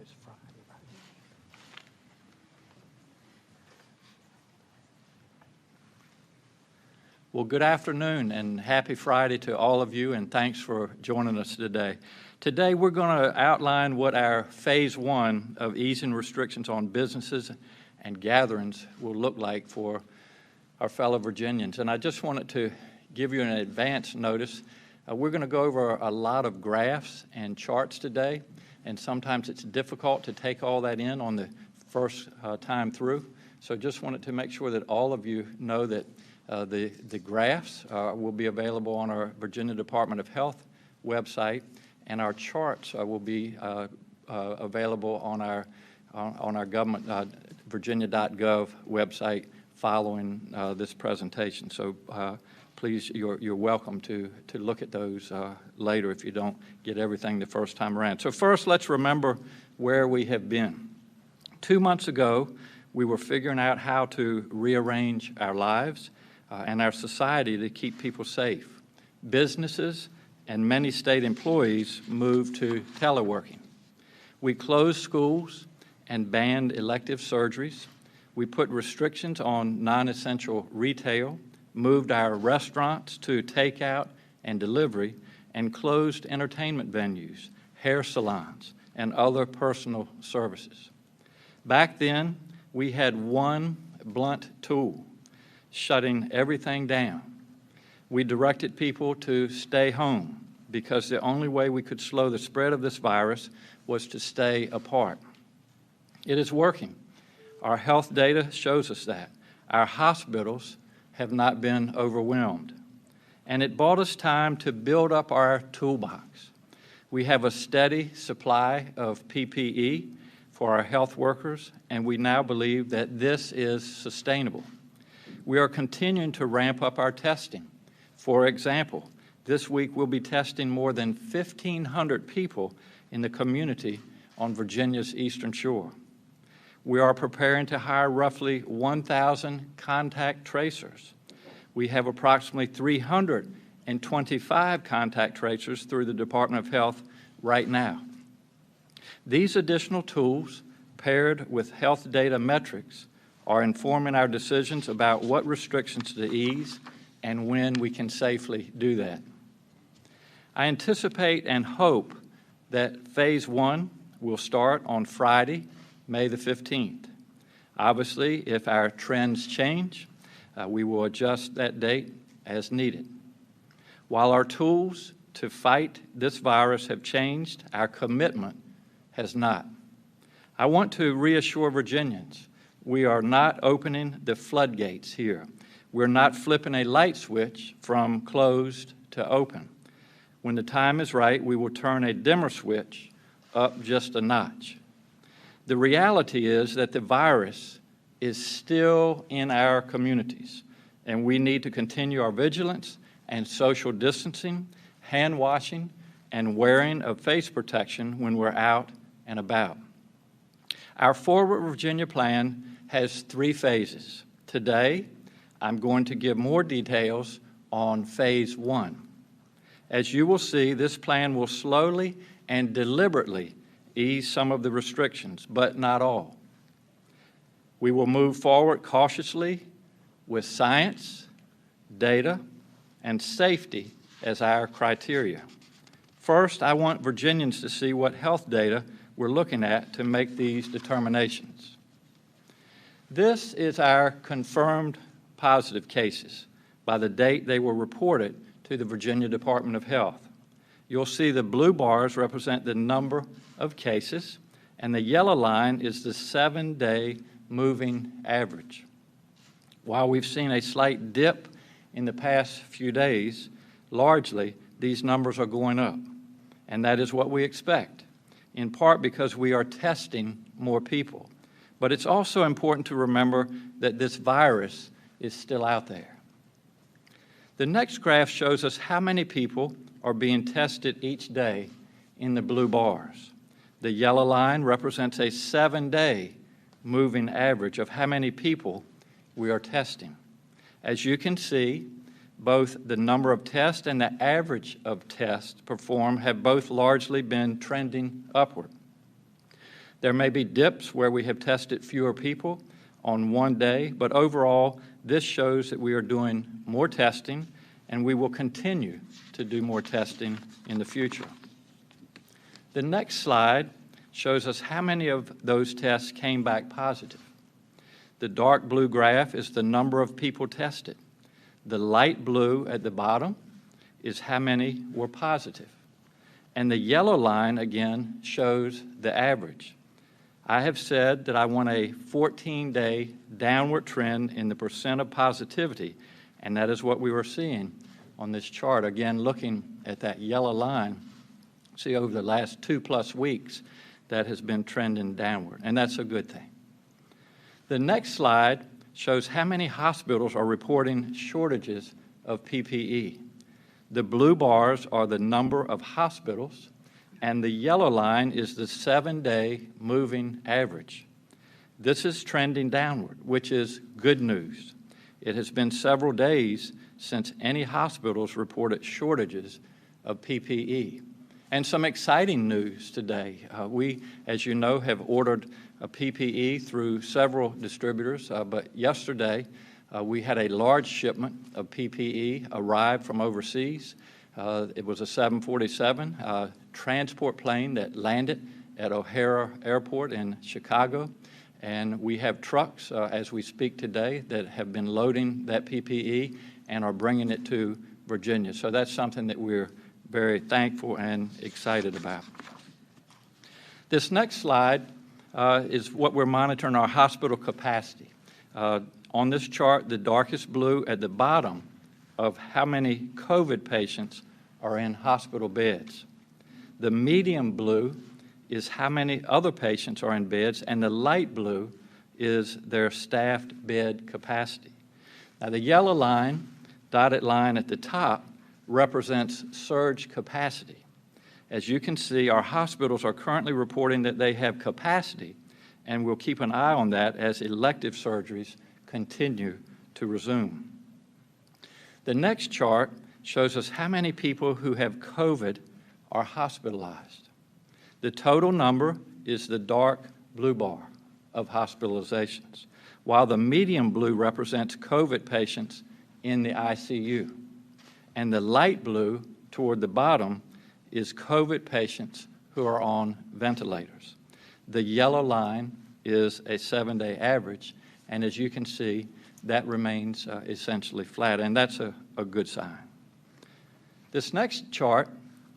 It's Friday, right? Well, good afternoon and happy Friday to all of you, and thanks for joining us today. Today we're going to outline what our phase one of easing restrictions on businesses and gatherings will look like for our fellow Virginians. And I just wanted to give you an advance notice. We're going to go over a lot of graphs and charts today, and sometimes it's difficult to take all that in on the first time through. So just wanted to make sure that all of you know that the graphs will be available on our Virginia Department of Health website, and our charts will be available on our government virginia.gov website following this presentation. So please, you're welcome to look at those later if you don't get everything the first time around. So first, let's remember where we have been. 2 months ago, we were figuring out how to rearrange our lives and our society to keep people safe. Businesses and many state employees moved to teleworking. We closed schools and banned elective surgeries. We put restrictions on non-essential retail, moved our restaurants to takeout and delivery, and closed entertainment venues, hair salons, and other personal services. Back then, we had one blunt tool: shutting everything down. We directed people to stay home because the only way we could slow the spread of this virus was to stay apart. It is working. Our health data shows us that. Our hospitals have not been overwhelmed. And it bought us time to build up our toolbox. We have a steady supply of PPE for our health workers, and we now believe that this is sustainable. We are continuing to ramp up our testing. For example, this week we'll be testing more than 1,500 people in the community on Virginia's Eastern Shore. We are preparing to hire roughly 1,000 contact tracers. We have approximately 325 contact tracers through the Department of Health right now. These additional tools, paired with health data metrics, are informing our decisions about what restrictions to ease and when we can safely do that. I anticipate and hope that phase one will start on Friday, May the 15th. Obviously, if our trends change, we will adjust that date as needed. While our tools to fight this virus have changed, our commitment has not. I want to reassure Virginians, we are not opening the floodgates here. We're not flipping a light switch from closed to open. When the time is right, we will turn a dimmer switch up just a notch. The reality is that the virus is still in our communities, and we need to continue our vigilance and social distancing, hand washing, and wearing of face protection when we're out and about. Our Forward Virginia plan has 3 phases. Today, I'm going to give more details on phase one. As you will see, this plan will slowly and deliberately ease some of the restrictions, but not all. We will move forward cautiously with science, data, and safety as our criteria. First, I want Virginians to see what health data we're looking at to make these determinations. This is our confirmed positive cases by the date they were reported to the Virginia Department of Health. You'll see the blue bars represent the number of cases, and the yellow line is the 7-day moving average. While we've seen a slight dip in the past few days, largely these numbers are going up, and that is what we expect, in part because we are testing more people. But it's also important to remember that this virus is still out there. The next graph shows us how many people are being tested each day in the blue bars. The yellow line represents a 7-day moving average of how many people we are testing. As you can see, both the number of tests and the average of tests performed have both largely been trending upward. There may be dips where we have tested fewer people on one day, but overall, this shows that we are doing more testing, and we will continue to do more testing in the future. The next slide shows us how many of those tests came back positive. The dark blue graph is the number of people tested. The light blue at the bottom is how many were positive. And the yellow line, again, shows the average. I have said that I want a 14-day downward trend in the percent of positivity, and that is what we were seeing on this chart. Again, looking at that yellow line, see over the last 2+ weeks, that has been trending downward, and that's a good thing. The next slide shows how many hospitals are reporting shortages of PPE. The blue bars are the number of hospitals, and the yellow line is the 7-day moving average. This is trending downward, which is good news. It has been several days since any hospitals reported shortages of PPE. And some exciting news today. We, as you know, have ordered a PPE through several distributors, but yesterday we had a large shipment of PPE arrive from overseas. It was a 747 transport plane that landed at O'Hare Airport in Chicago, and we have trucks as we speak today that have been loading that PPE and are bringing it to Virginia. So that's something that we're very thankful and excited about. This next slide is what we're monitoring, our hospital capacity. On this chart, the darkest blue at the bottom of how many COVID patients are in hospital beds. The medium blue is how many other patients are in beds, and the light blue is their staffed bed capacity. Now, the yellow line, dotted line at the top, represents surge capacity. As you can see, our hospitals are currently reporting that they have capacity, and we'll keep an eye on that as elective surgeries continue to resume. The next chart shows us how many people who have COVID are hospitalized. The total number is the dark blue bar of hospitalizations, while the medium blue represents COVID patients in the ICU. And the light blue toward the bottom is COVID patients who are on ventilators. The yellow line is a 7-day average, and as you can see, that remains essentially flat, and that's a good sign. This next chart,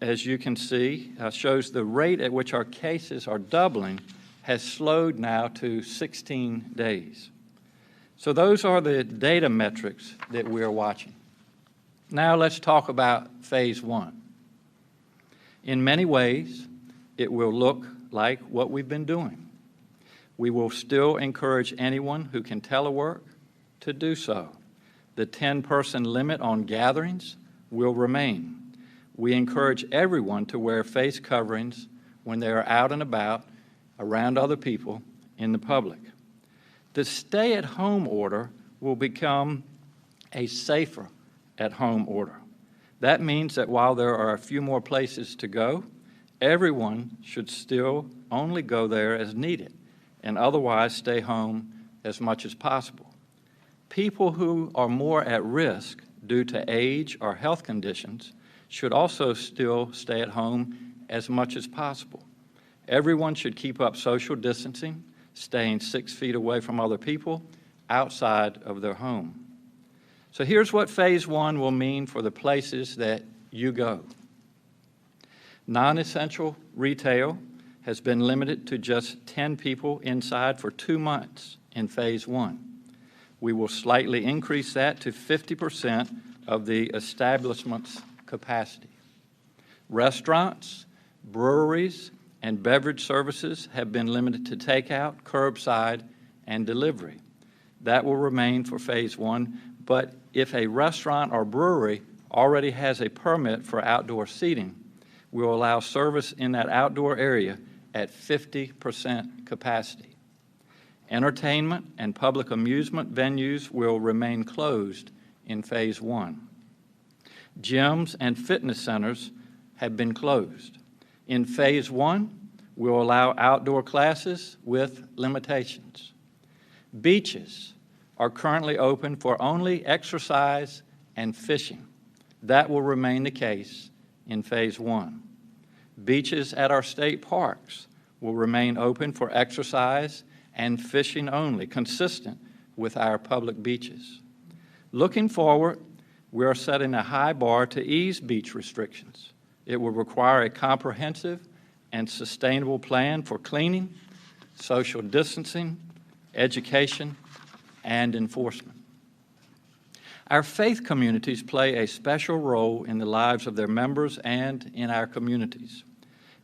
as you can see, shows the rate at which our cases are doubling has slowed now to 16 days. So those are the data metrics that we are watching. Now let's talk about phase 1. In many ways, it will look like what we've been doing. We will still encourage anyone who can telework to do so. The 10-person limit on gatherings will remain. We encourage everyone to wear face coverings when they are out and about around other people in the public. The stay-at-home order will become a safer at-home order. That means that while there are a few more places to go, everyone should still only go there as needed and otherwise stay home as much as possible. People who are more at risk due to age or health conditions should also still stay at home as much as possible. Everyone should keep up social distancing, staying 6 feet away from other people outside of their home. So here's what phase 1 will mean for the places that you go. Non-essential retail has been limited to just 10 people inside for 2 months in phase 1. We will slightly increase that to 50% of the establishment's capacity. Restaurants, breweries, and beverage services have been limited to takeout, curbside, and delivery. That will remain for phase 1, but if a restaurant or brewery already has a permit for outdoor seating, we will allow service in that outdoor area at 50% capacity. Entertainment and public amusement venues will remain closed in phase 1. Gyms and fitness centers have been closed. In phase 1, will allow outdoor classes with limitations. Beaches are currently open for only exercise and fishing. That will remain the case in Phase 1. Beaches at our state parks will remain open for exercise and fishing only, consistent with our public beaches. Looking forward, we are setting a high bar to ease beach restrictions. It will require a comprehensive and sustainable plan for cleaning, social distancing, education, and enforcement. Our faith communities play a special role in the lives of their members and in our communities.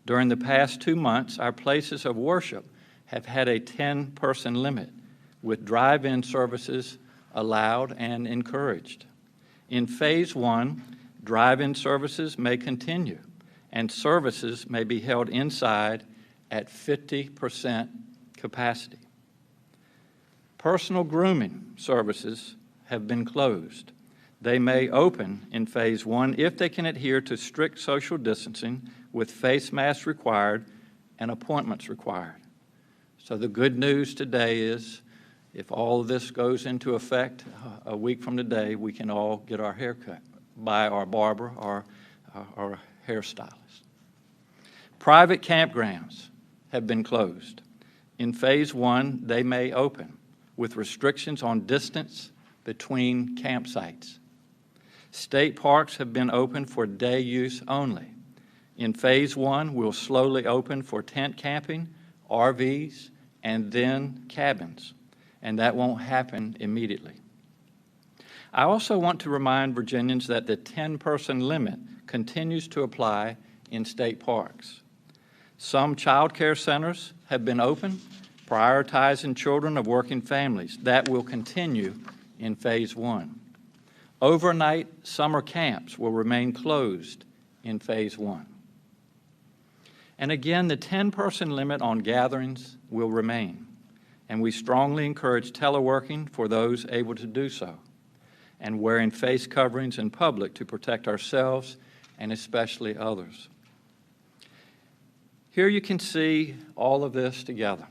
During the past 2 months, our places of worship have had a 10-person limit, with drive-in services allowed and encouraged. In Phase 1, drive-in services may continue, and services may be held inside at 50% capacity. Personal grooming services have been closed. They may open in Phase 1 if they can adhere to strict social distancing with face masks required and appointments required. So the good news today is if all of this goes into effect a week from today, we can all get our hair cut by our barber or our hairstylist. Private campgrounds have been closed. In Phase 1, they may open with restrictions on distance between campsites. State parks have been open for day use only. In Phase 1, we'll slowly open for tent camping, RVs, and then cabins, and that won't happen immediately. I also want to remind Virginians that the 10-person limit continues to apply in state parks. Some child care centers have been open, prioritizing children of working families. That will continue in Phase 1. Overnight summer camps will remain closed in Phase 1. And again, the 10-person limit on gatherings will remain, and we strongly encourage teleworking for those able to do so, and wearing face coverings in public to protect ourselves and especially others. Here you can see all of this together.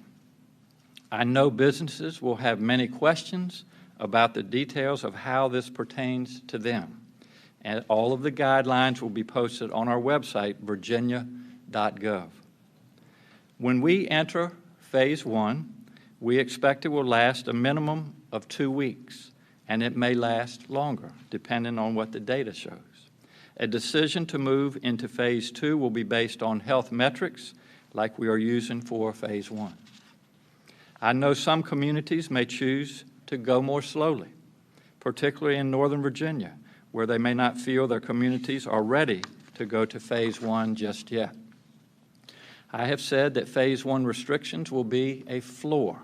I know businesses will have many questions about the details of how this pertains to them, and all of the guidelines will be posted on our website, virginia.gov. When we enter Phase 1, we expect it will last a minimum of 2 weeks, and it may last longer, depending on what the data shows. A decision to move into Phase 2 will be based on health metrics like we are using for Phase 1. I know some communities may choose to go more slowly, particularly in Northern Virginia, where they may not feel their communities are ready to go to Phase 1 just yet. I have said that Phase 1 restrictions will be a floor,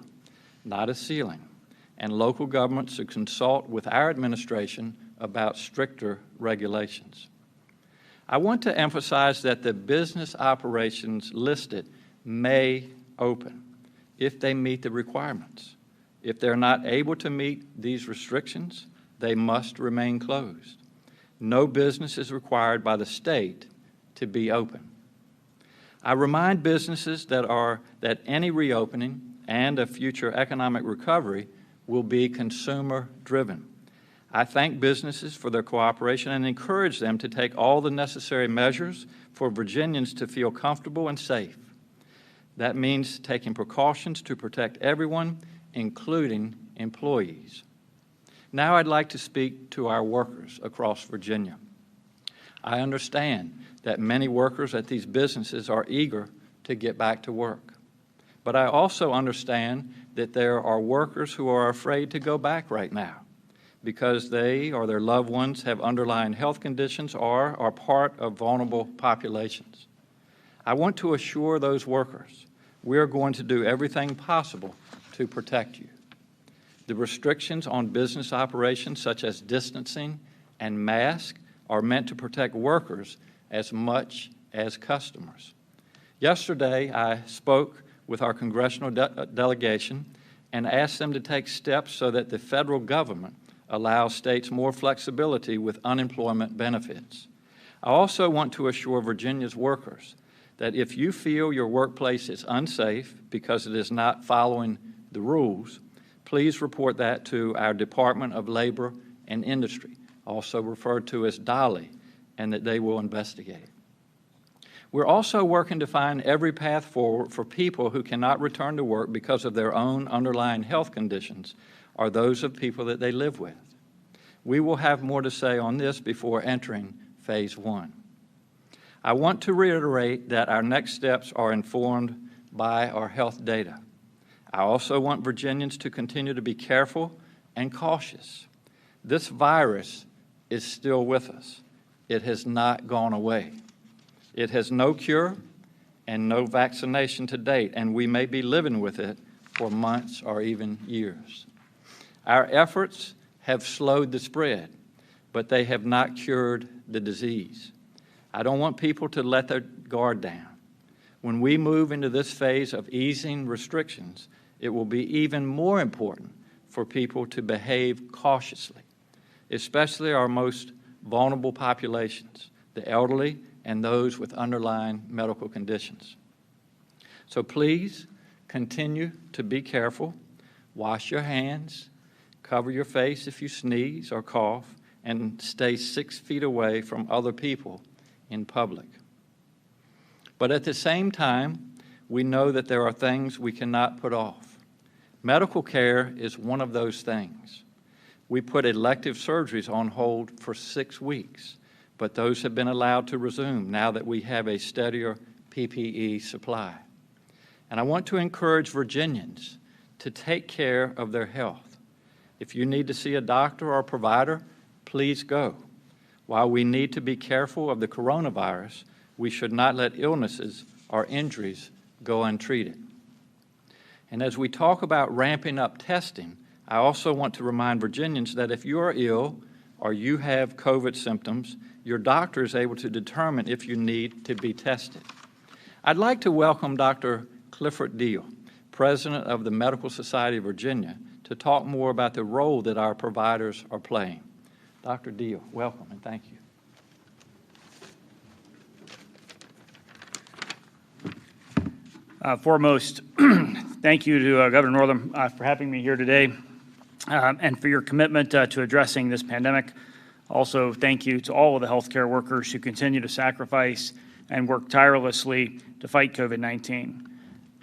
not a ceiling, and local governments should consult with our administration about stricter regulations. I want to emphasize that the business operations listed may open if they meet the requirements. If they're not able to meet these restrictions, they must remain closed. No business is required by the state to be open. I remind businesses that any reopening and a future economic recovery will be consumer-driven. I thank businesses for their cooperation and encourage them to take all the necessary measures for Virginians to feel comfortable and safe. That means taking precautions to protect everyone, including employees. Now I'd like to speak to our workers across Virginia. I understand that many workers at these businesses are eager to get back to work. But I also understand that there are workers who are afraid to go back right now because they or their loved ones have underlying health conditions or are part of vulnerable populations. I want to assure those workers we are going to do everything possible to protect you. The restrictions on business operations, such as distancing and masks, are meant to protect workers as much as customers. Yesterday, I spoke with our congressional delegation and asked them to take steps so that the federal government allows states more flexibility with unemployment benefits. I also want to assure Virginia's workers that if you feel your workplace is unsafe because it is not following the rules, please report that to our Department of Labor and Industry, also referred to as DOLI, and that they will investigate it. We're also working to find every path forward for people who cannot return to work because of their own underlying health conditions or those of people that they live with. We will have more to say on this before entering Phase 1. I want to reiterate that our next steps are informed by our health data. I also want Virginians to continue to be careful and cautious. This virus is still with us. It has not gone away. It has no cure and no vaccination to date, and we may be living with it for months or even years. Our efforts have slowed the spread, but they have not cured the disease. I don't want people to let their guard down. When we move into this phase of easing restrictions, it will be even more important for people to behave cautiously, especially our most vulnerable populations, the elderly and those with underlying medical conditions. So please continue to be careful, wash your hands, cover your face if you sneeze or cough, and stay 6 feet away from other people in public. But at the same time, we know that there are things we cannot put off. Medical care is one of those things. We put elective surgeries on hold for 6 weeks, but those have been allowed to resume now that we have a steadier PPE supply. And I want to encourage Virginians to take care of their health. If you need to see a doctor or a provider, please go. While we need to be careful of the coronavirus, we should not let illnesses or injuries go untreated. And as we talk about ramping up testing, I also want to remind Virginians that if you are ill or you have COVID symptoms, your doctor is able to determine if you need to be tested. I'd like to welcome Dr. Clifford Deal, President of the Medical Society of Virginia, to talk more about the role that our providers are playing. Dr. Deal, welcome and thank you. Foremost, thank you to Governor Northam for having me here today and for your commitment to addressing this pandemic. Also, thank you to all of the healthcare workers who continue to sacrifice and work tirelessly to fight COVID-19.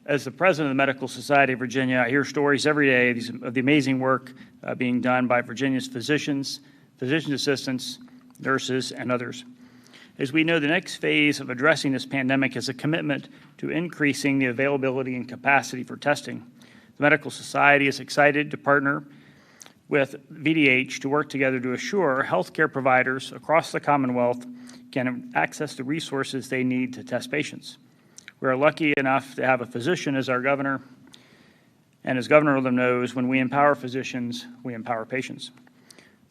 As the president of the Medical Society of Virginia, I hear stories every day of the amazing work being done by Virginia's physicians, physician assistants, nurses, and others. As we know, the next phase of addressing this pandemic is a commitment to increasing the availability and capacity for testing. The Medical Society is excited to partner with VDH to work together to assure healthcare providers across the Commonwealth can access the resources they need to test patients. We are lucky enough to have a physician as our governor, and as Governor Northam knows, when we empower physicians, we empower patients.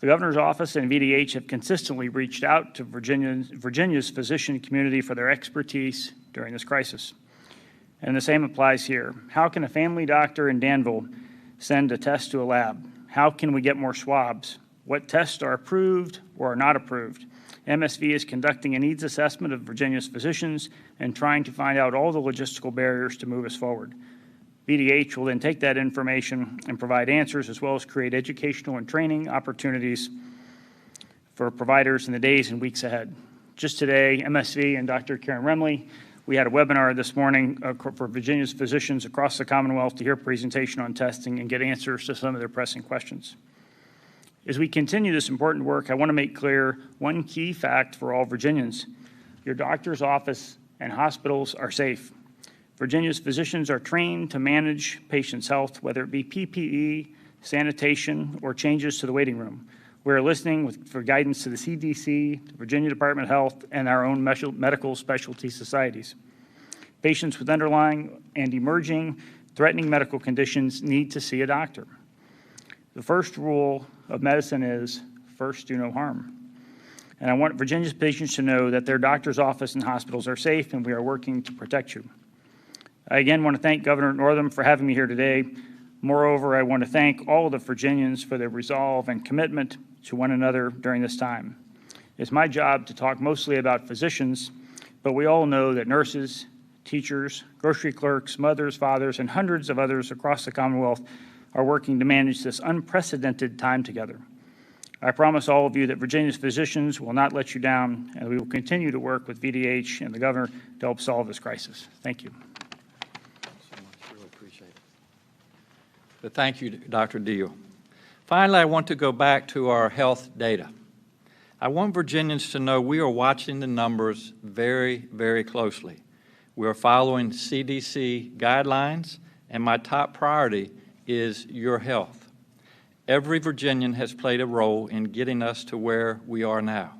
The governor's office and VDH have consistently reached out to Virginia's physician community for their expertise during this crisis. And the same applies here. How can a family doctor in Danville send a test to a lab? How can we get more swabs? What tests are approved or are not approved? MSV is conducting a needs assessment of Virginia's physicians and trying to find out all the logistical barriers to move us forward. VDH will then take that information and provide answers, as well as create educational and training opportunities for providers in the days and weeks ahead. Just today, MSV and Dr. Karen Remley, we had a webinar this morning for Virginia's physicians across the Commonwealth to hear a presentation on testing and get answers to some of their pressing questions. As we continue this important work, I want to make clear one key fact for all Virginians. Your doctor's office and hospitals are safe. Virginia's physicians are trained to manage patients' health, whether it be PPE, sanitation, or changes to the waiting room. We are listening for guidance to the CDC, the Virginia Department of Health, and our own medical specialty societies. Patients with underlying and emerging threatening medical conditions need to see a doctor. The first rule of medicine is first do no harm. And I want Virginia's patients to know that their doctor's office and hospitals are safe, and we are working to protect you. I again want to thank Governor Northam for having me here today. Moreover, I want to thank all of the Virginians for their resolve and commitment to one another during this time. It's my job to talk mostly about physicians, but we all know that nurses, teachers, grocery clerks, mothers, fathers, and hundreds of others across the Commonwealth are working to manage this unprecedented time together. I promise all of you that Virginia's physicians will not let you down, and we will continue to work with VDH and the governor to help solve this crisis. Thank you. So much, really appreciate it. But thank you, Dr. Deal. Finally, I want to go back to our health data. I want Virginians to know we are watching the numbers very, very closely. We are following CDC guidelines, and my top priority is your health. Every Virginian has played a role in getting us to where we are now,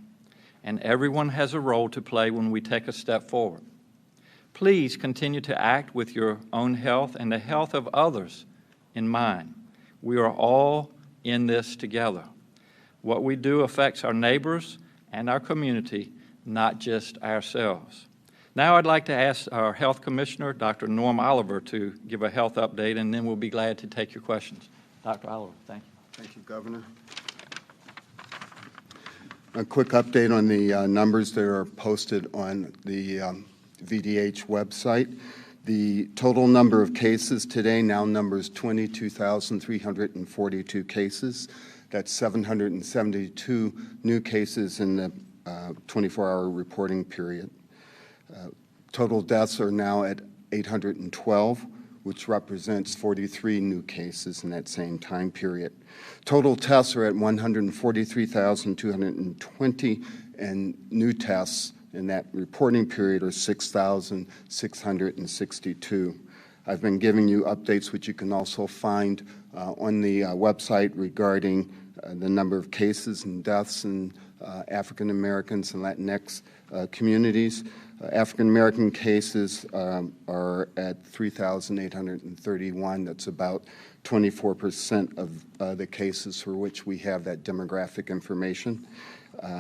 and everyone has a role to play when we take a step forward. Please continue to act with your own health and the health of others in mind. We are all in this together. What we do affects our neighbors and our community, not just ourselves. Now I'd like to ask our Health Commissioner, Dr. Norm Oliver, to give a health update, and then we'll be glad to take your questions. Dr. Oliver, thank you. Thank you, Governor. A quick update on the numbers that are posted on the VDH website. The total number of cases today now numbers 22,342 cases. That's 772 new cases in the 24-hour reporting period. Total deaths are now at 812, which represents 43 new cases in that same time period. Total tests are at 143,220, and new tests in that reporting period are 6,662. I've been giving you updates, which you can also find on the website regarding the number of cases and deaths in African Americans and Latinx communities. African American cases are at 3,831. That's about 24% of the cases for which we have that demographic information.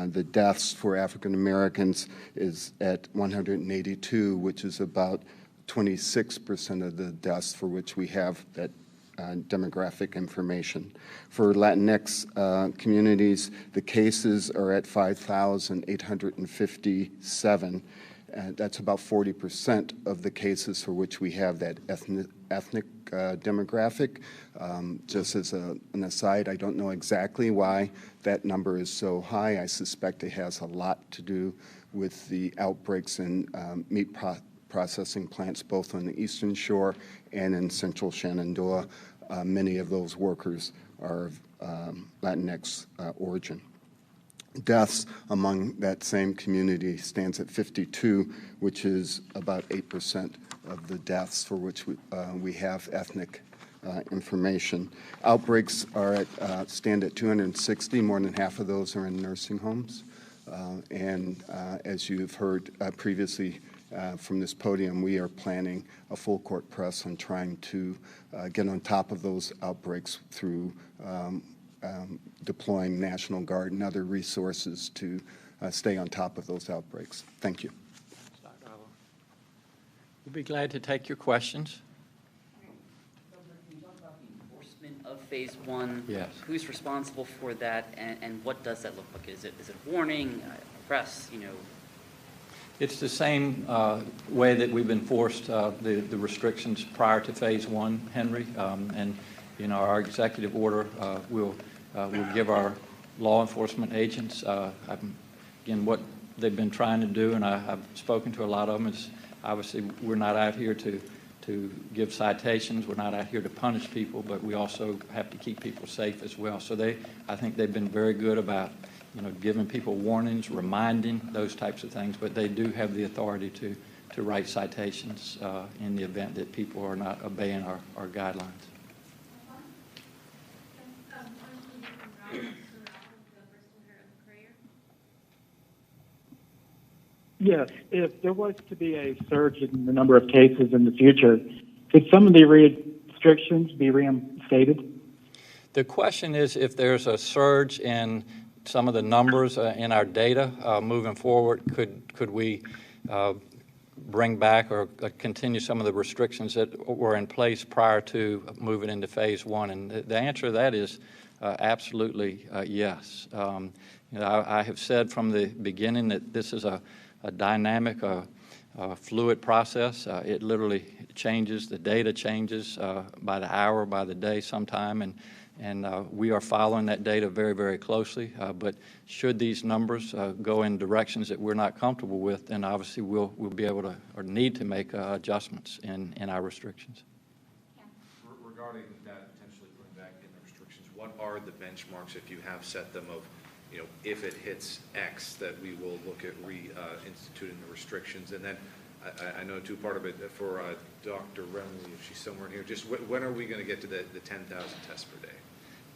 The deaths for African Americans is at 182, which is about 26% of the deaths for which we have that demographic information. For Latinx communities, the cases are at 5,857. That's about 40% of the cases for which we have that ethnic demographic. Just as an aside, I don't know exactly why that number is so high. I suspect it has a lot to do with the outbreaks in meat processing plants, both on the Eastern Shore and in Central Shenandoah. Many of those workers are of Latinx origin. Deaths among that same community stands at 52, which is about 8% of the deaths for which we have ethnic information. Outbreaks are stand at 260. More than half of those are in nursing homes. And as you've heard previously from this podium, we are planning a full court press on trying to get on top of those outbreaks through deploying National Guard and other resources to stay on top of those outbreaks. Thank you. We'll be glad to take your questions. Governor, can you talk about the enforcement of Phase 1? Yes. Who's responsible for that, and what does that look like? Is it warning, press, It's the same way that we've enforced the restrictions prior to Phase 1, Henry. And our executive order will give our law enforcement agents, again, what they've been trying to do, and I've spoken to a lot of them. Is obviously we're not out here to give citations. We're not out here to punish people, but we also have to keep people safe as well. So I think they've been very good about giving people warnings, reminding, those types of things, but they do have the authority to write citations in the event that people are not obeying our guidelines. Yes, if there was to be a surge in the number of cases in the future, could some of the restrictions be reinstated? The question is if there's a surge in some of the numbers in our data moving forward, could we bring back or continue some of the restrictions that were in place prior to moving into Phase 1? And the answer to that is absolutely yes. I have said from the beginning that this is a dynamic fluid process. It literally changes, the data changes by the hour, by the day sometime, and we are following that data very, very closely. But should these numbers go in directions that we're not comfortable with, then obviously we'll be able to or need to make adjustments in our restrictions. Regarding that potentially putting back in the restrictions, what are the benchmarks, if you have set them, of, you know, if it hits X, that we will look at reinstituting the restrictions? And then I know too, part of it for Dr. Remley, if she's somewhere in here, just when are we going to get to the 10,000 tests per day?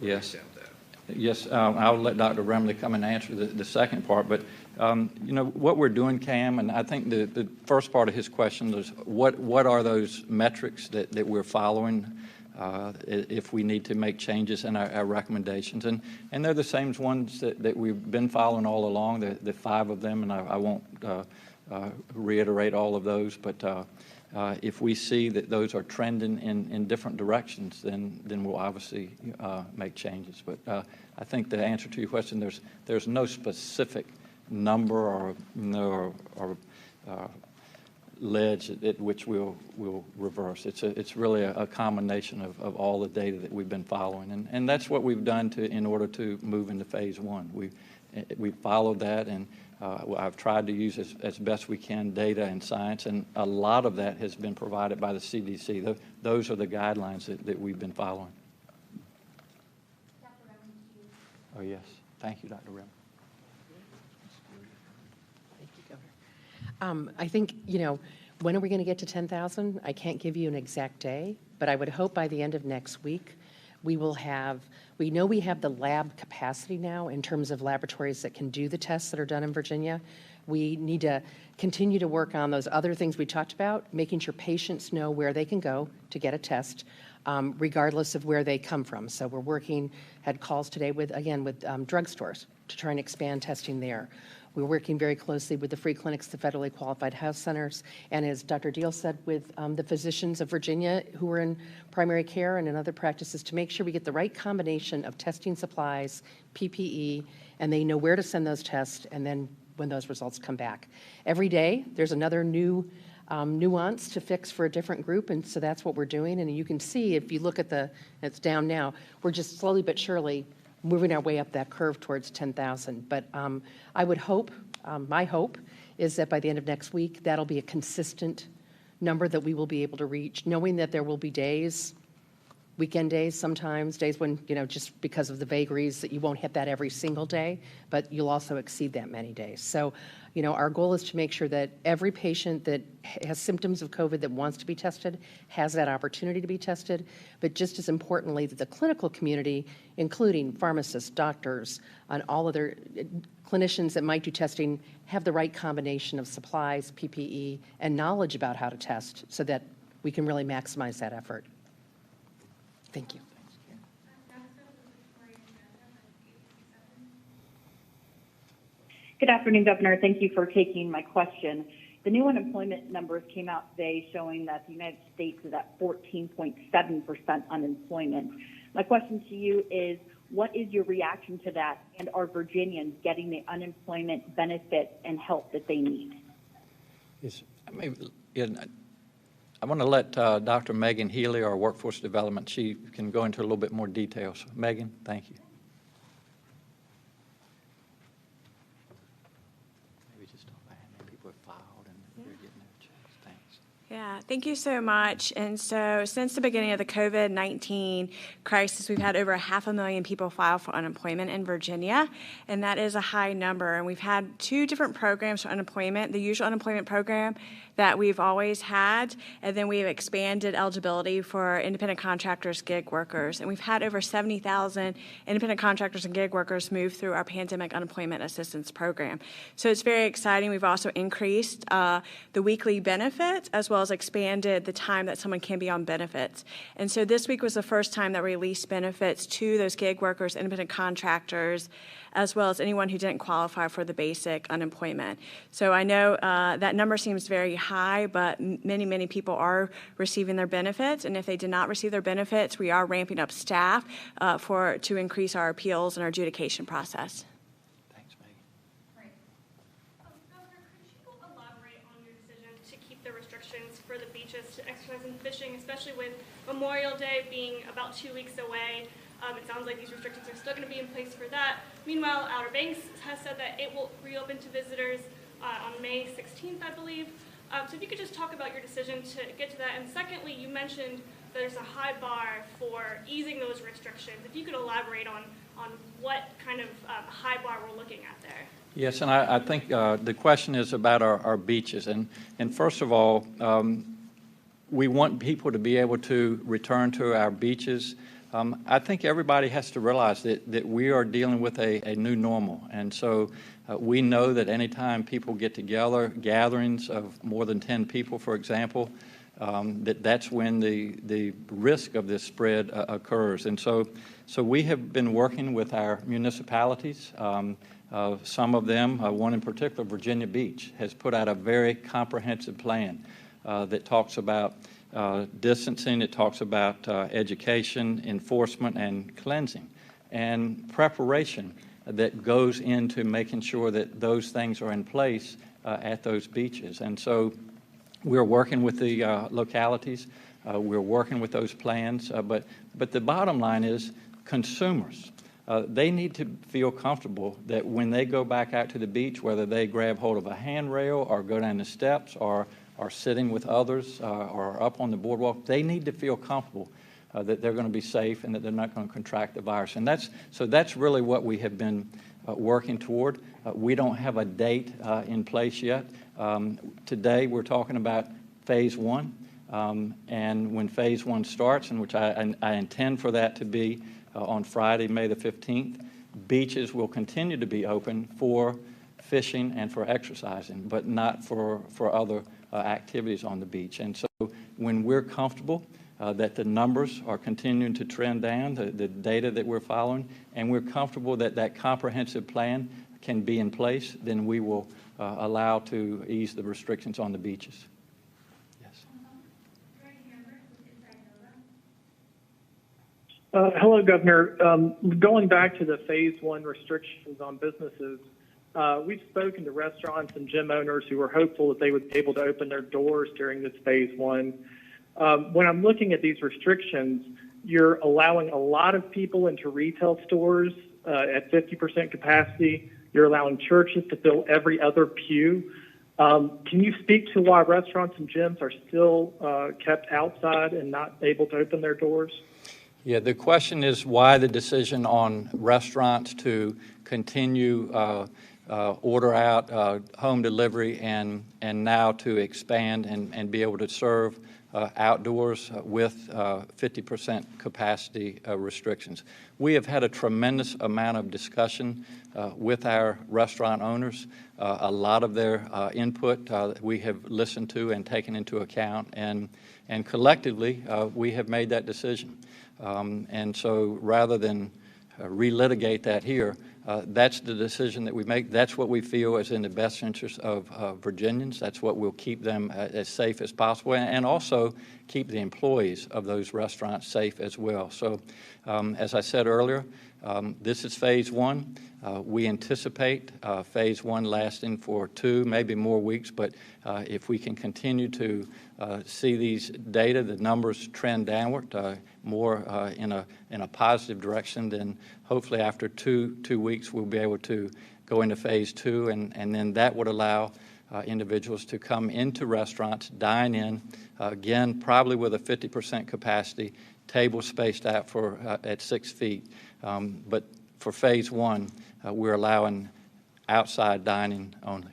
Yes. Yes, I'll let Dr. Remley come and answer the second part, but you know, what we're doing, Cam, and I think the first part of his question is what are those metrics that we're following if we need to make changes in our recommendations, and they're the same ones that we've been following all along, the 5 of them, and I won't reiterate all of those, but if we see that those are trending in different directions, then we'll obviously make changes. But I think the answer to your question, there's no specific number or ledge at which we'll reverse. It's really a combination of all the data that we've been following, and that's what we've done in order to move into phase 1. We followed that, and I've tried to use as best we can data and science, and a lot of that has been provided by the CDC. Those are the guidelines that we've been following. Oh, yes. Thank you, Dr. Rem. Thank you, Governor. I think, you know, when are we going to get to 10,000? I can't give you an exact day, but I would hope by the end of next week we will have, we know we have the lab capacity now in terms of laboratories that can do the tests that are done in Virginia. We need to continue to work on those other things we talked about, making sure patients know where they can go to get a test, regardless of where they come from. So we're working, had calls today with drugstores to try and expand testing there. We're working very closely with the free clinics, the federally qualified health centers, and as Dr. Deal said, with the physicians of Virginia who are in primary care and in other practices to make sure we get the right combination of testing supplies, PPE, and they know where to send those tests, and then when those results come back. Every day, there's another new nuance to fix for a different group, and so that's what we're doing. And you can see, if you look at it's down now, we're just slowly but surely moving our way up that curve towards 10,000. But I would hope, my hope is that by the end of next week, that'll be a consistent number that we will be able to reach, knowing that there will be days, weekend days sometimes, days when, you know, just because of the vagaries that you won't hit that every single day, but you'll also exceed that many days. So, you know, our goal is to make sure that every patient that has symptoms of COVID that wants to be tested has that opportunity to be tested, but just as importantly, that the clinical community, including pharmacists, doctors, and all other clinicians that might do testing, have the right combination of supplies, PPE, and knowledge about how to test so that we can really maximize that effort. Thank you. Good afternoon, Governor. Thank you for taking my question. The new unemployment numbers came out today showing that the United States is at 14.7% unemployment. My question to you is, what is your reaction to that, and are Virginians getting the unemployment benefit and help that they need? Yes, I want to let Dr. Megan Healy, our workforce development, she can go into a little bit more detail. So, Megan, thank you. Maybe just talk about how many people have filed and they're getting their checks. Thanks. Yeah, thank you so much. And so since the beginning of the COVID-19 crisis, we've had over 500,000 people file for unemployment in Virginia, and that is a high number. And we've had 2 different programs for unemployment, the usual unemployment program that we've always had, and then we've expanded eligibility for independent contractors, gig workers. And we've had over 70,000 independent contractors and gig workers move through our pandemic unemployment assistance program. So it's very exciting. We've also increased the weekly benefits as well as expanded the time that someone can be on benefits. And so this week was the first time that we released benefits to those gig workers, independent contractors, as well as anyone who didn't qualify for the basic unemployment. So I know that number seems very high, but many people are receiving their benefits. And if they did not receive their benefits, we are ramping up staff to increase our appeals and our adjudication process. Thanks, Megan. Governor, could you elaborate on your decision to refreshing, especially with Memorial Day being about 2 weeks away. It sounds like these restrictions are still going to be in place for that. Meanwhile, Outer Banks has said that it will reopen to visitors on May 16th, I believe. So if you could just talk about your decision to get to that. And secondly, you mentioned there's a high bar for easing those restrictions. If you could elaborate on what kind of high bar we're looking at there. Yes, and I think the question is about our beaches. And first of all, we want people to be able to return to our beaches. I think everybody has to realize that we are dealing with a new normal. And so we know that anytime people get together, gatherings of more than 10 people, for example, that's when the risk of this spread occurs. And so we have been working with our municipalities. Some of them, one in particular, Virginia Beach, has put out a very comprehensive plan that talks about distancing, it talks about education, enforcement, and cleansing, and preparation that goes into making sure that those things are in place at those beaches. And so we're working with the localities, we're working with those plans, but the bottom line is consumers. They need to feel comfortable that when they go back out to the beach, whether they grab hold of a handrail or go down the steps or are sitting with others or up on the boardwalk, they need to feel comfortable that they're going to be safe and that they're not going to contract the virus. And that's really what we have been working toward. We don't have a date in place yet. Today we're talking about phase one, and when phase one starts, and which I intend for that to be on Friday, May the 15th, beaches will continue to be open for fishing and for exercising, but not for other activities on the beach. And so when we're comfortable that the numbers are continuing to trend down, the data that we're following, and we're comfortable that that comprehensive plan can be in place, then we will allow to ease the restrictions on the beaches. Yes. Hello, Governor. Going back to the phase one restrictions on businesses, we've spoken to restaurants and gym owners who were hopeful that they would be able to open their doors during this phase one. When I'm looking at these restrictions, you're allowing a lot of people into retail stores at 50% capacity. You're allowing churches to fill every other pew. Can you speak to why restaurants and gyms are still kept outside and not able to open their doors? Yeah, the question is why the decision on restaurants to continue order out, home delivery, and now to expand and be able to serve outdoors with 50% capacity restrictions. We have had a tremendous amount of discussion with our restaurant owners. A lot of their input we have listened to and taken into account, and collectively we have made that decision. And so rather than relitigate that here, that's the decision that we make. That's what we feel is in the best interest of Virginians. That's what will keep them as safe as possible, and also keep the employees of those restaurants safe as well. So as I said earlier, this is phase one. We anticipate phase one lasting for 2, maybe more weeks, but if we can continue to see these data, the numbers trend downward more in a positive direction, then hopefully after two weeks we'll be able to go into phase two, and then that would allow individuals to come into restaurants, dine in, again, probably with a 50% capacity, tables spaced out at 6 feet. But for phase one, we're allowing outside dining only.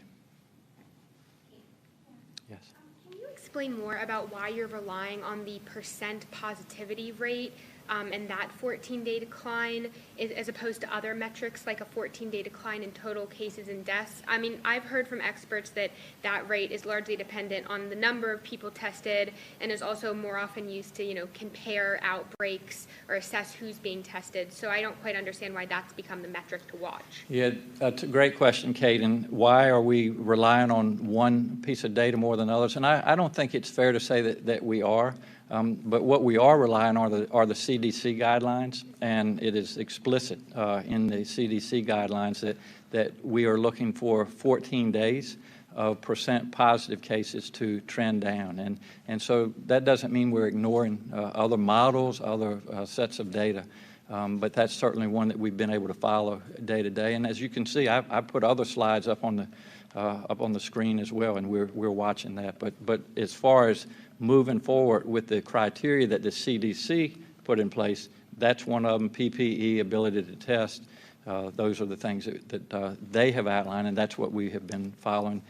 Yes. Can you explain more about why you're relying on the percent positivity rate and that 14-day decline as opposed to other metrics like a 14-day decline in total cases and deaths? I mean, I've heard from experts that that rate is largely dependent on the number of people tested and is also more often used to, compare outbreaks or assess who's being tested. So I don't quite understand why that's become the metric to watch. Yeah, that's a great question, Kate. And why are we relying on one piece of data more than others? And I don't think it's fair to say that we are. But what we are relying on are the CDC guidelines, and it is explicit in the CDC guidelines that we are looking for 14 days of percent positive cases to trend down. And so that doesn't mean we're ignoring other models, other sets of data, but that's certainly one that we've been able to follow day to day. And as you can see, I put other slides up on the screen as well, and we're watching that. But as far as moving forward with the criteria that the CDC put in place, that's one of them, PPE, ability to test. Those are the things that they have outlined, and that's what we have been following,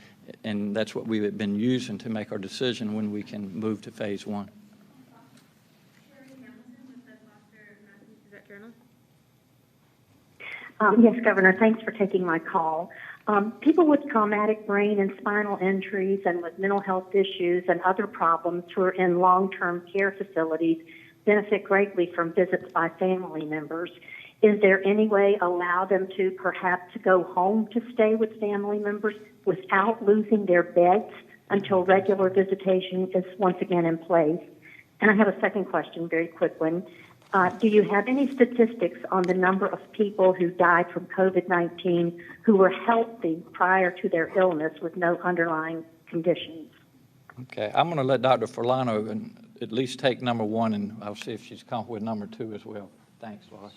and that's what we have been using to make our decision when we can move to phase 1. Yes, Governor, thanks for taking my call. People with traumatic brain and spinal injuries and with mental health issues and other problems who are in long-term care facilities benefit greatly from visits by family members. Is there any way allow them to perhaps go home to stay with family members without losing their beds until regular visitation is once again in place? And I have a second question, very quick one. Do you have any statistics on the number of people who died from COVID-19 who were healthy prior to their illness with no underlying conditions? Okay, I'm going to let Dr. Furlano at least take number 1, and I'll see if she's comfortable with number 2 as well. Thanks, Lois.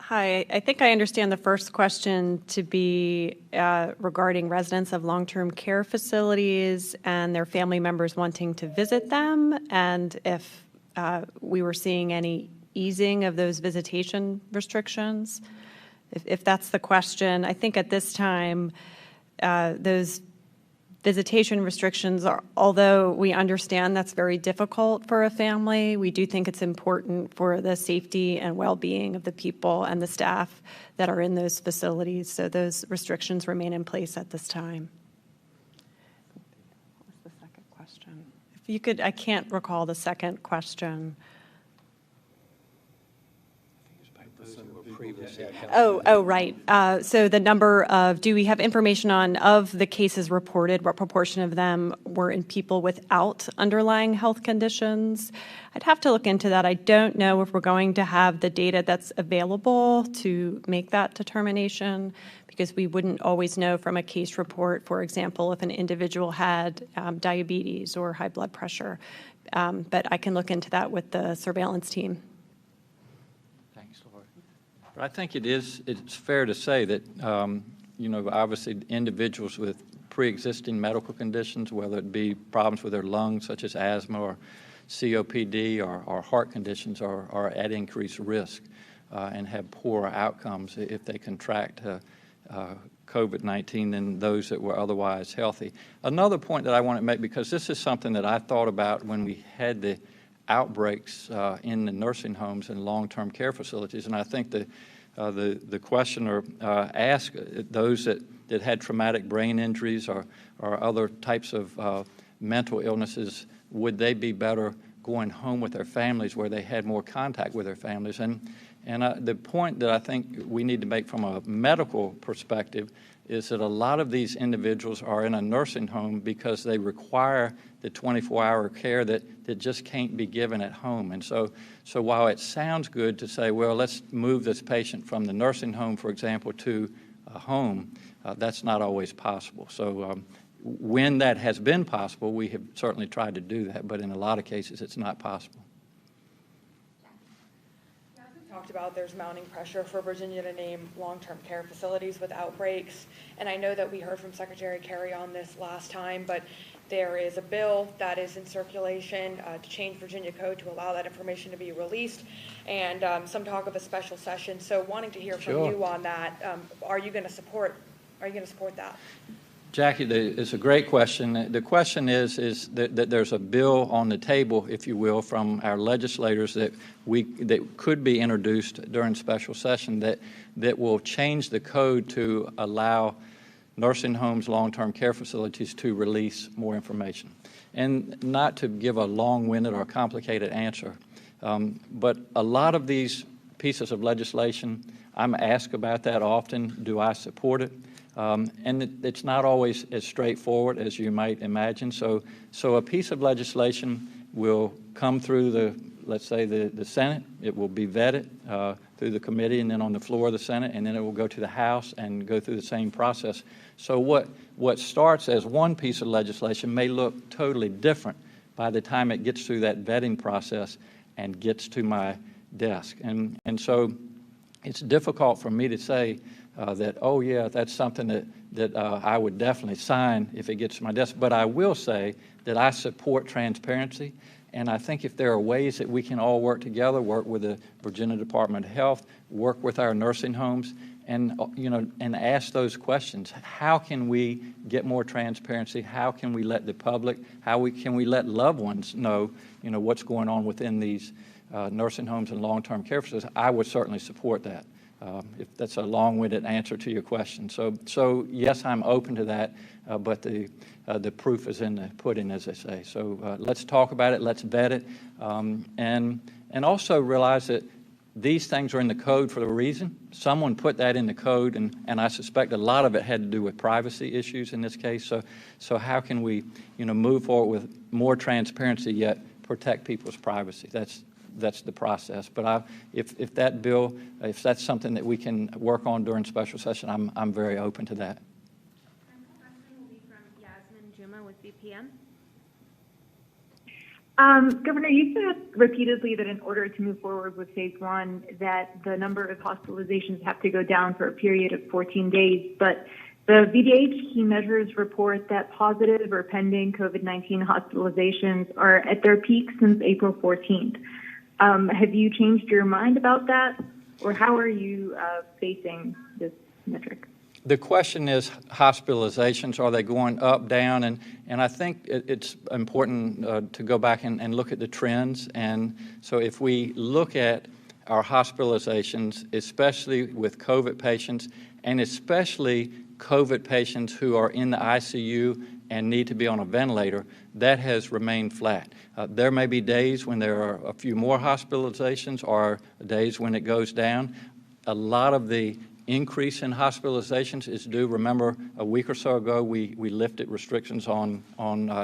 Hi, I think I understand the first question to be regarding residents of long-term care facilities and their family members wanting to visit them, and if we were seeing any easing of those visitation restrictions. If that's the question, I think at this time, those visitation restrictions are, although we understand that's very difficult for a family, we do think it's important for the safety and well-being of the people and the staff that are in those facilities. So those restrictions remain in place at this time. What's the second question? If you could, I can't recall the second question. Oh, right. So the number of, do we have information on, of the cases reported, what proportion of them were in people without underlying health conditions? I'd have to look into that. I don't know if we're going to have the data that's available to make that determination, because we wouldn't always know from a case report, for example, if an individual had diabetes or high blood pressure. But I can look into that with the surveillance team. But I think it's fair to say that, obviously individuals with pre-existing medical conditions, whether it be problems with their lungs such as asthma or COPD or heart conditions, are at increased risk and have poorer outcomes if they contract COVID-19 than those that were otherwise healthy. Another point that I want to make, because this is something that I thought about when we had the outbreaks in the nursing homes and long-term care facilities, and I think the questioner asked those that had traumatic brain injuries or other types of mental illnesses, would they be better going home with their families where they had more contact with their families? And the point that I think we need to make from a medical perspective is that a lot of these individuals are in a nursing home because they require the 24-hour care that just can't be given at home. And so while it sounds good to say, well, let's move this patient from the nursing home, for example, to a home, that's not always possible. So when that has been possible, we have certainly tried to do that, but in a lot of cases, it's not possible. Talked about there's mounting pressure for Virginia to name long-term care facilities with outbreaks, and I know that we heard from Secretary Kerry on this last time, but there is a bill that is in circulation to change Virginia code to allow that information to be released, and some talk of a special session. So wanting to hear from you on that, are you going to support that? Jackie, it's a great question. The question is that there's a bill on the table, if you will, from our legislators that could be introduced during special session that will change the code to allow nursing homes, long-term care facilities to release more information. And not to give a long-winded or complicated answer, but a lot of these pieces of legislation, I'm asked about that often. Do I support it? And it's not always as straightforward as you might imagine. So a piece of legislation will come through the let's say, the Senate. It will be vetted through the committee and then on the floor of the Senate, and then it will go to the House and go through the same process. So what starts as one piece of legislation may look totally different by the time it gets through that vetting process and gets to my desk. And so it's difficult for me to say that, oh, yeah, that's something that I would definitely sign if it gets to my desk. But I will say that I support transparency. And I think if there are ways that we can all work together, work with the Virginia Department of Health, work with our nursing homes, and and ask those questions. How can we get more transparency? How can we let the public? Can we let loved ones know, what's going on within these nursing homes and long-term care facilities? I would certainly support that. If that's a long-winded answer to your question. So yes, I'm open to that, but the proof is in the pudding, as they say. So let's talk about it. Let's vet it, and also realize that these things are in the code for a reason. Someone put that in the code, and I suspect a lot of it had to do with privacy issues in this case. So how can we, move forward with more transparency yet protect people's privacy? That's the process. But if that bill, if that's something that we can work on during special session, I'm very open to that. Next question will be from Yasmin Juma with VPN. Governor, you said repeatedly that in order to move forward with phase one, that the number of hospitalizations have to go down for a period of 14 days. But the VDH key measures report that positive or pending COVID-19 hospitalizations are at their peak since April 14th. Have you changed your mind about that, or how are you facing this metric? The question is hospitalizations. Are they going up, down? And I think it's important to go back and look at the trends. And so if we look at our hospitalizations, especially with COVID patients, and especially COVID patients who are in the ICU and need to be on a ventilator, that has remained flat. There may be days when there are a few more hospitalizations or days when it goes down. A lot of the increase in hospitalizations is due, remember, a week or so ago we lifted restrictions on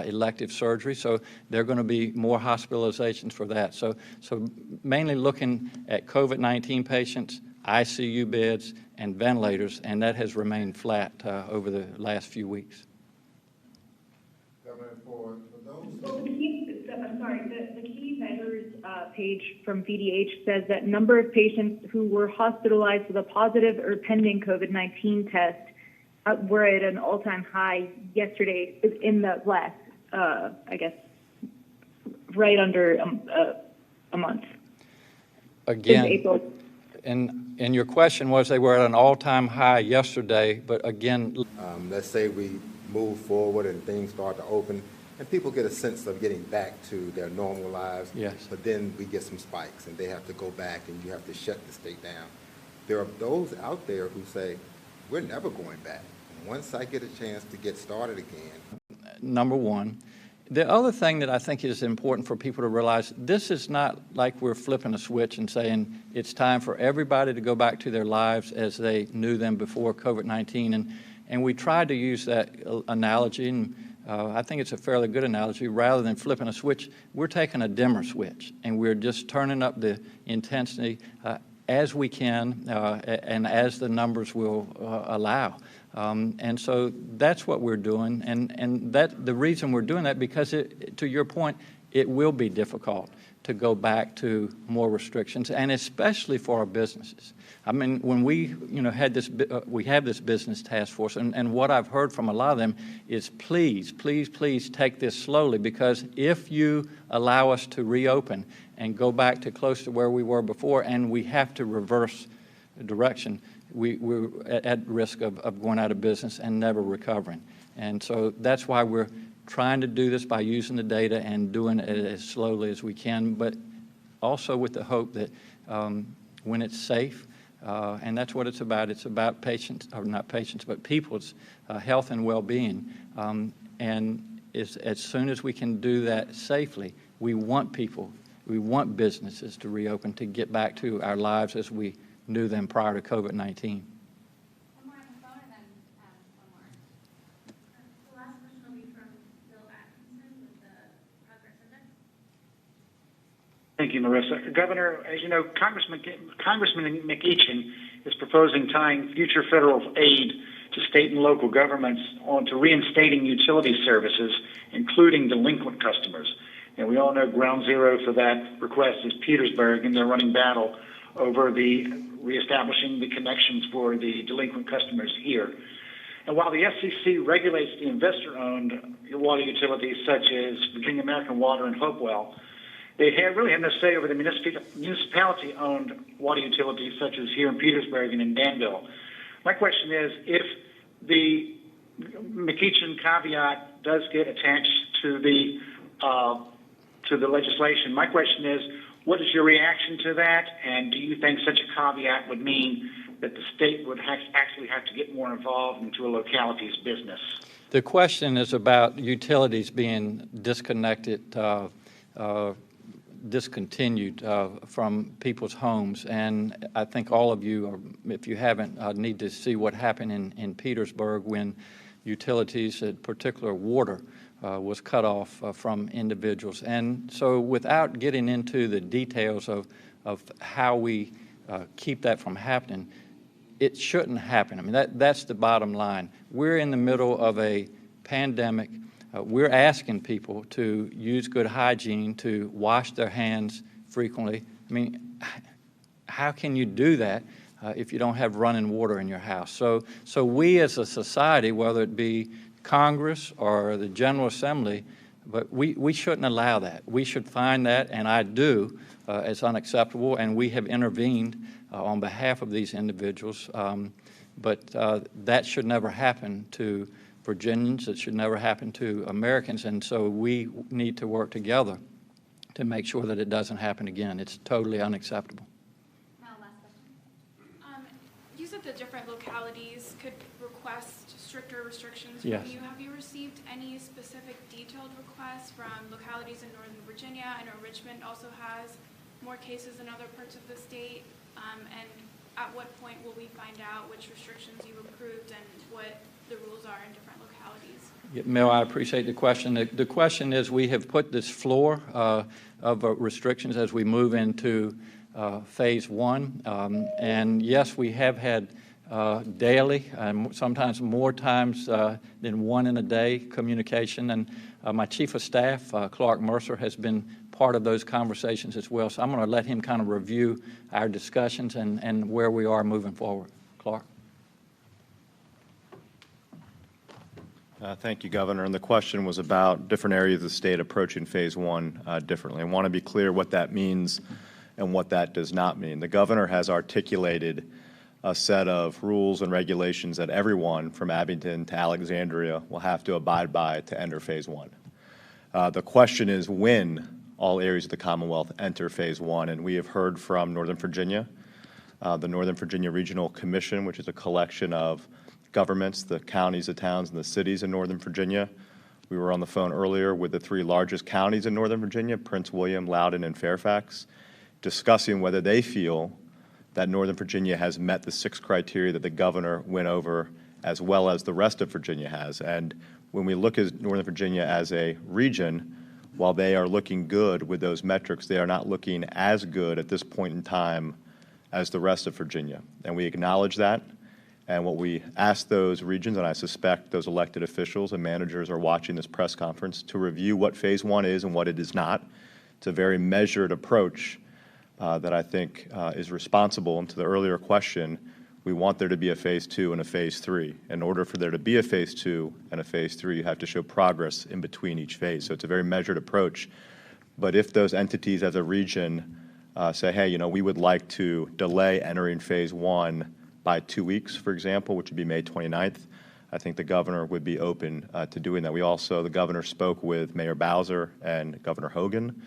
elective surgery, so there are going to be more hospitalizations for that. So mainly looking at COVID-19 patients, ICU beds, and ventilators, and that has remained flat over the last few weeks. Governor, for those... the key measures page from VDH says that number of patients who were hospitalized with a positive or pending COVID-19 test were at an all-time high yesterday in the last, I guess, right under a month. Again, April. And your question was they were at an all-time high yesterday, but again... let's say we move forward and things start to open, and people get a sense of getting back to their normal lives. Yes. But then we get some spikes, and they have to go back, and you have to shut the state down. There are those out there who say, we're never going back. Once I get a chance to get started again. Number one. The other thing that I think is important for people to realize, this is not like we're flipping a switch and saying it's time for everybody to go back to their lives as they knew them before COVID-19. And we tried to use that analogy, and I think it's a fairly good analogy. Rather than flipping a switch, we're taking a dimmer switch, and we're just turning up the intensity as we can and as the numbers will allow. And so that's what we're doing, and that the reason we're doing that, because to your point, it will be difficult to go back to more restrictions, and especially for our businesses. I mean, when we had this, we have this business task force, and what I've heard from a lot of them is please, please, please take this slowly, because if you allow us to reopen and go back to close to where we were before, and we have to reverse direction, we're at risk of going out of business and never recovering. And so that's why we're trying to do this by using the data and doing it as slowly as we can, but also with the hope that when it's safe, and that's what it's about patients, or not patients, but people's health and well-being. And as soon as we can do that safely, we want people, we want businesses to reopen, to get back to our lives as we knew them prior to COVID-19. Thank you, Loretta. Governor, as you know, Congressman McEachin is proposing tying future federal aid to state and local governments onto reinstating utility services, including delinquent customers. And we all know ground zero for that request is Petersburg, and they're running battle over the reestablishing the connections for the delinquent customers here. And while the FCC regulates the investor-owned water utilities such as Virginia American Water and Hopewell, they really have no say over the municipality-owned water utilities such as here in Petersburg and in Danville. My question is, if the McEachin caveat does get attached to the legislation, my question is, what is your reaction to that? And do you think such a caveat would mean that the state would actually have to get more involved into a locality's business? The question is about utilities being disconnected, discontinued from people's homes. And I think all of you, or if you haven't, need to see what happened in Petersburg when utilities, in particular water, was cut off from individuals. And so without getting into the details of how we keep that from happening, it shouldn't happen. I mean, that's the bottom line. We're in the middle of a pandemic. We're asking people to use good hygiene, to wash their hands frequently. I mean, how can you do that if you don't have running water in your house? So we as a society, whether it be Congress or the General Assembly, but we shouldn't allow that. We should find that, and I do, as unacceptable, and we have intervened on behalf of these individuals. But that should never happen to Virginians. It should never happen to Americans, and so we need to work together to make sure that it doesn't happen again. It's totally unacceptable. You said that different localities could request stricter restrictions Yes. from you. Have you received any specific detailed requests from localities in Northern Virginia? I know Richmond also has more cases in other parts of the state. And at what point will we find out which restrictions you've approved and what the rules are in different localities? Yeah, Mel, I appreciate the question. The question is, we have put this floor of restrictions as we move into phase one. And yes, we have had daily, and sometimes more times than one in a day, communication. And my chief of staff, Clark Mercer, has been part of those conversations as well. So I'm going to let him kind of review our discussions and where we are moving forward. Clark. Thank you, Governor. And the question was about different areas of the state approaching phase one differently. I want to be clear what that means and what that does not mean. The governor has articulated a set of rules and regulations that everyone from Abington to Alexandria will have to abide by to enter phase one. The question is when all areas of the Commonwealth enter phase one, and we have heard from Northern Virginia, the Northern Virginia Regional Commission, which is a collection of governments, the counties, the towns, and the cities in Northern Virginia. We were on the phone earlier with the three largest counties in Northern Virginia, Prince William, Loudoun, and Fairfax, discussing whether they feel that Northern Virginia has met the 6 criteria that the governor went over, as well as the rest of Virginia has. And when we look at Northern Virginia as a region, while they are looking good with those metrics, they are not looking as good at this point in time as the rest of Virginia. And we acknowledge that. And what we ask those regions, and I suspect those elected officials and managers are watching this press conference, to review what phase one is and what it is not. It's a very measured approach that I think is responsible. And to the earlier question, we want there to be a phase two and a phase three. In order for there to be a phase two and a phase three, you have to show progress in between each phase. So it's a very measured approach. But if those entities as a region say, hey, we would like to delay entering phase one by 2 weeks, for example, which would be May 29th, I think the governor would be open to doing that. The governor spoke with Mayor Bowser and Governor Hogan,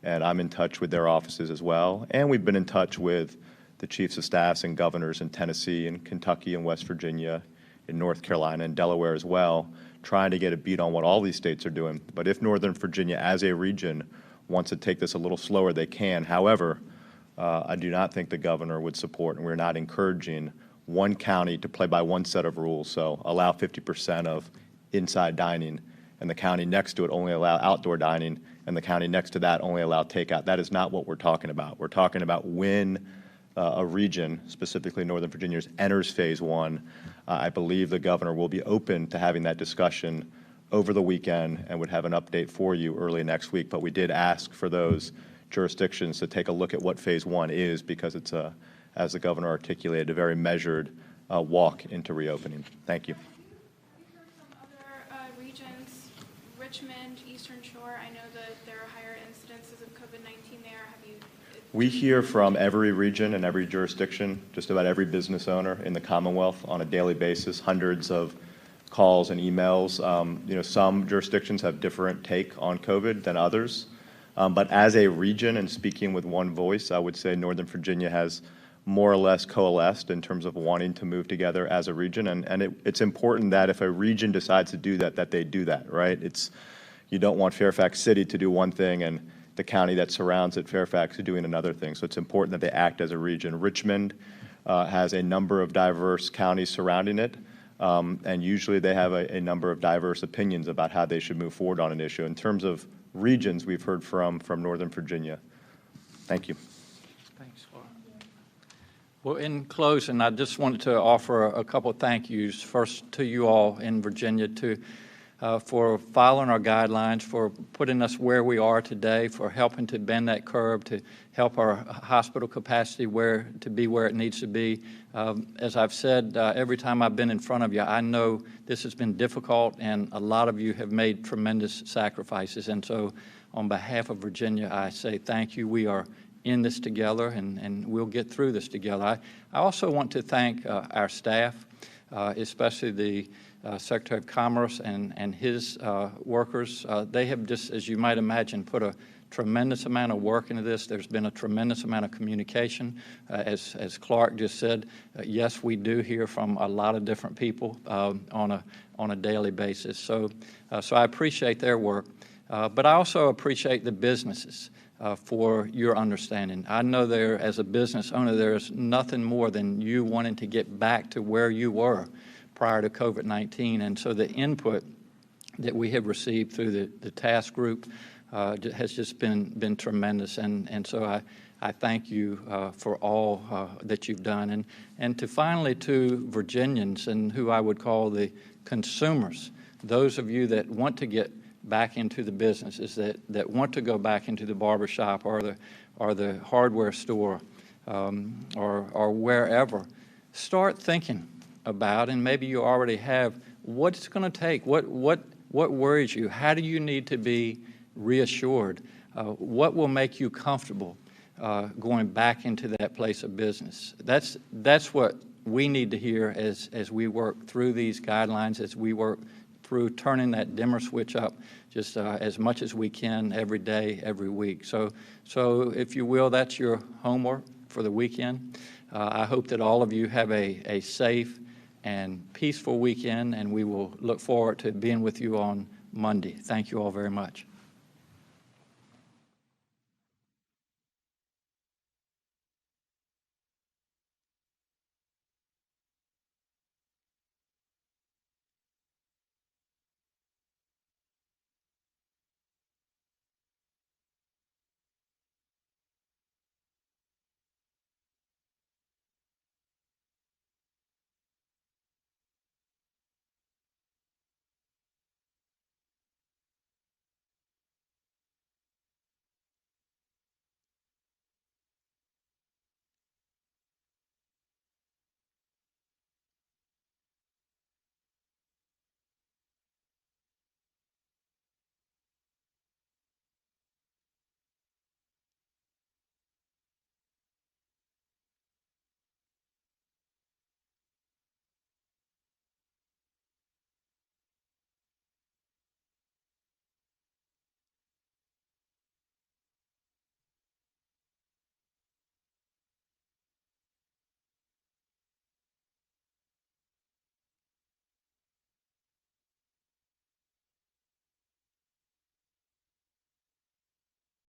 and I'm in touch with their offices as well. And we've been in touch with the chiefs of staffs and governors in Tennessee and Kentucky and West Virginia, in North Carolina and Delaware as well, trying to get a beat on what all these states are doing. But if Northern Virginia as a region wants to take this a little slower, they can. However, I do not think the governor would support, and we're not encouraging one county to play by one set of rules. So allow 50% of inside dining and the county next to it only allow outdoor dining, and the county next to that only allow takeout. That is not what we're talking about. We're talking about when a region, specifically Northern Virginia, enters phase one. I believe the governor will be open to having that discussion over the weekend and would have an update for you early next week. But we did ask for those jurisdictions to take a look at what phase one is, because it's, as the governor articulated, a very measured walk into reopening. Thank you. Other regions, Richmond, Eastern Shore, I know that there are higher incidences of COVID-19 there. Have you? We hear from every region and every jurisdiction, just about every business owner in the Commonwealth on a daily basis, hundreds of calls and emails. Some jurisdictions have different take on COVID than others. But as a region and speaking with one voice, I would say Northern Virginia has more or less coalesced in terms of wanting to move together as a region. And it's important that if a region decides to do that, that they do that, right? You don't want Fairfax City to do one thing and the county that surrounds it, Fairfax, doing another thing. So it's important that they act as a region. Richmond has a number of diverse counties surrounding it, and usually they have a number of diverse opinions about how they should move forward on an issue. In terms of regions, we've heard from Northern Virginia. Thank you. Thanks, Laura. Well, in closing, I just wanted to offer a couple of thank yous. First, to you all in Virginia, for following our guidelines, for putting us where we are today, for helping to bend that curve, to help our hospital capacity to be where it needs to be. As I've said, every time I've been in front of you, I know this has been difficult, and a lot of you have made tremendous sacrifices. And so on behalf of Virginia, I say thank you. We are in this together, and we'll get through this together. I also want to thank our staff, especially the Secretary of Commerce and his workers. They have just, as you might imagine, put a tremendous amount of work into this. There's been a tremendous amount of communication. As Clark just said, yes, we do hear from a lot of different people on a daily basis. So I appreciate their work, but I also appreciate the businesses for your understanding. I know as a business owner, there's nothing more than you wanting to get back to where you were prior to COVID-19, and so the input that we have received through the task group has just been tremendous, and so I thank you for all that you've done, and finally to Virginians and who I would call the consumers, those of you that want to get back into the businesses, that want to go back into the barbershop or the hardware store or wherever. Start thinking about, and maybe you already have, what it's going to take, what worries you, how do you need to be reassured, what will make you comfortable going back into that place of business. That's what we need to hear as we work through these guidelines, as we work through turning that dimmer switch up just as much as we can every day, every week. So if you will, that's your homework for the weekend. I hope that all of you have a safe and peaceful weekend, and we will look forward to being with you on Monday. Thank you all very much.